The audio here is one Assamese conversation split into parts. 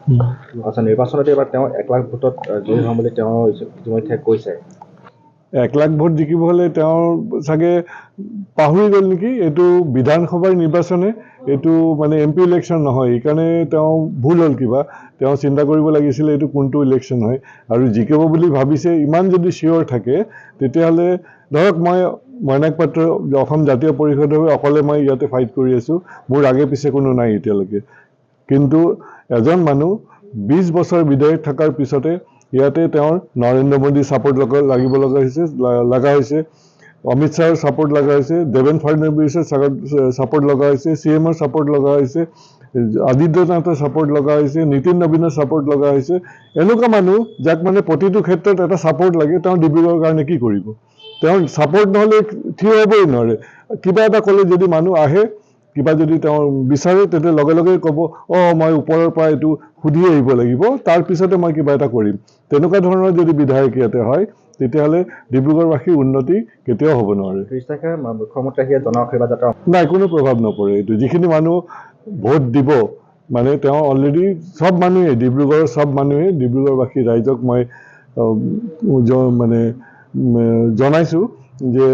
আচ্ছা, নিৰ্বাচনত এবাৰ তেওঁ 1 লাখ ভোটত জয়ী হ'ম বুলি তেওঁ ইতিমধ্যে কৈছে। 1 লাখ ভোট জিকিব হ'লে তেওঁৰ চাগে পাহৰি গ'ল নেকি, এইটো বিধানসভাৰ নিৰ্বাচনে, এইটো মানে MP ইলেকশ্যন নহয়, সেইকাৰণে তেওঁ ভুল হ'ল কিবা। তেওঁ চিন্তা কৰিব লাগিছিলে এইটো কোনটো ইলেকশ্যন হয়, আৰু জিকিব বুলি ভাবিছে। ইমান যদি চিয়'ৰ থাকে তেতিয়াহ'লে ধৰক মই মইনাক পাত্ৰ অসম জাতীয় পৰিষদৰ হৈ অকলে মই ইয়াতে ফাইট কৰি আছোঁ, মোৰ আগে পিছে কোনো নাই এতিয়ালৈকে। কিন্তু এজন মানুহ 20 বছৰ বিধায়ক থকাৰ পিছতে ইয়াতে তেওঁৰ নৰেন্দ্ৰ মোদীৰ ছাপোৰ্ট লাগিব লগা হৈছে, অমিত শ্বাহৰ ছাপোৰ্ট লগা হৈছে, দেৱেন্দ্ৰ ফাডনবিছৰ ছাপোৰ্ট লগা হৈছে, CMৰ ছাপোৰ্ট লগা হৈছে, আদিত্যনাথৰ ছাপোৰ্ট লগা হৈছে, নীতিন নবীনৰ ছাপোৰ্ট লগা হৈছে। এনেকুৱা মানুহ যাক মানে প্ৰতিটো ক্ষেত্ৰত এটা ছাপোৰ্ট লাগে, তেওঁ ডিব্ৰুগড়ৰ কাৰণে কি কৰিব? তেওঁৰ ছাপোৰ্ট নহ'লে থিয় হ'বই নোৱাৰে। কিবা এটা ক'লে যদি মানুহ আহে, কিবা যদি তেওঁ বিচাৰে, তেতিয়া লগে লগে ক'ব, মই ওপৰৰ পৰা এইটো সুধি আহিব লাগিব, তাৰপিছতে মই কিবা এটা কৰিম। তেনেকুৱা ধৰণৰ যদি বিধায়ক ইয়াতে হয়, তেতিয়াহ'লে ডিব্ৰুগড়বাসীৰ উন্নতি কেতিয়াও হ'ব নোৱাৰে। 30 তাৰিখে মুখ্যমন্ত্ৰী আহি জন আশীৰ্বাদ যাত্ৰা নাই, কোনো প্ৰভাৱ নপৰে এইটো। যিখিনি মানুহ ভোট দিব, মানে তেওঁ অলৰেডি চব মানুহে, ডিব্ৰুগড়ৰ চব মানুহে, ডিব্ৰুগড়বাসী ৰাইজক মই মানে জনাইছোঁ যে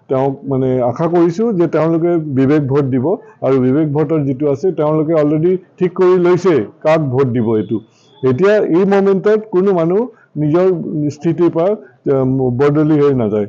তেওঁক মানে আশা কৰিছোঁ যে তেওঁলোকে বিবেক ভোট দিব, আৰু বিবেক ভোটৰ যিটো আছে তেওঁলোকে অলৰেডি ঠিক কৰি লৈছে কাক ভোট দিব। এইটো এতিয়া এই মমেণ্টত কোনো মানুহ নিজৰ স্থিতিৰ পৰা বদলি হৈ নাযায়।